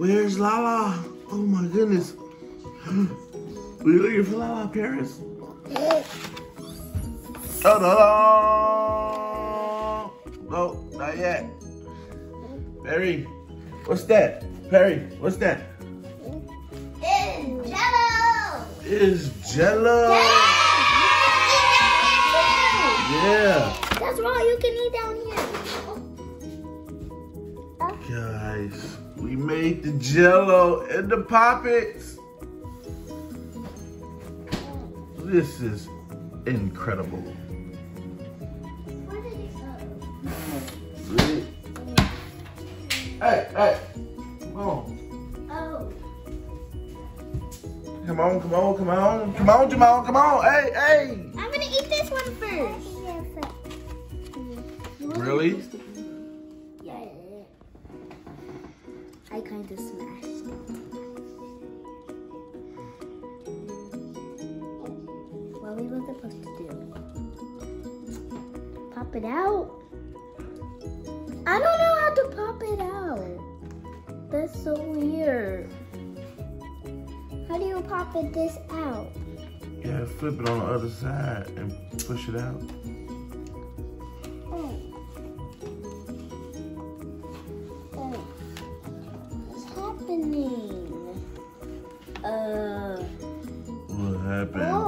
Where's Lala? Oh my goodness. We looking for Lala, parents? Oh, no. No, not yet. Perry, what's that? Perry, what's that? It's Jello. It's Jello. Yeah. That's all you can eat down here. Guys, we made the Jello and the Pop Its. This is incredible. Really? Hey, come on. Oh. Come on, Jamal, come on. Hey. I'm gonna eat this one first. Really? Yeah. I kind of smashed it. What we were supposed to do? Pop it out? I don't know how to pop it out. That's so weird. How do you pop this out? Yeah, flip it on the other side and push it out. What's happening? What happened? Oh.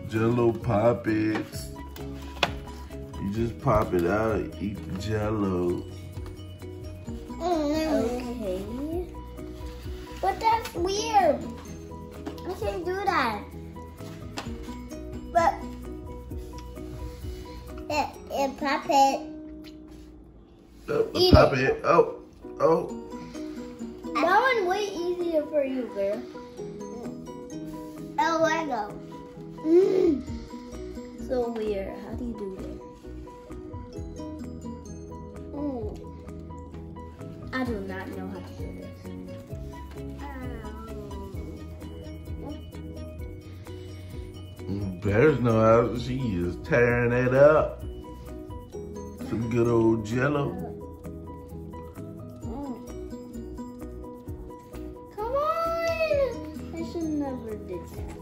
Jello Pop Its. You just pop it out, eat the Jello. Okay. But that's weird. I can't do that. But it pop it. Oh, pop it. Oh. That one way easier for you, girl. Oh, Lego. So weird. How do you do this? I do not know how to do this. Bears know how. She is tearing it up. Some good old Jello. Come on! I should never did that.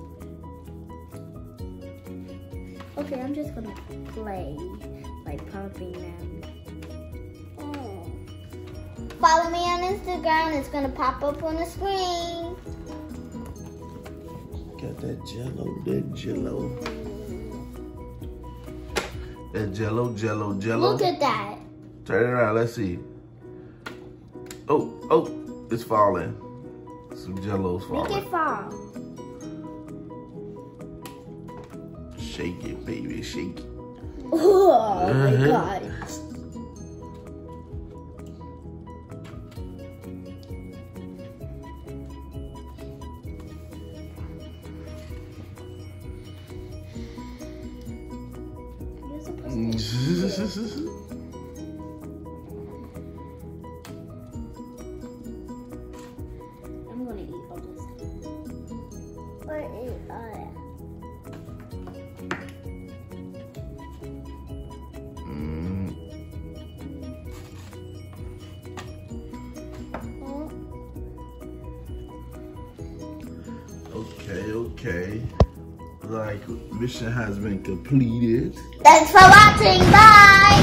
Okay, I'm just gonna play by popping them. Follow me on Instagram. It's gonna pop up on the screen. Got that Jello. That Jello. Look at that. Turn it around, let's see. Oh, it's falling. Some Jello's falling. Make it fall. Shake it, baby, shake it. Oh my God. I'm gonna eat all this. Or eat all that. Okay. Like mission has been completed. Thanks for watching. Bye.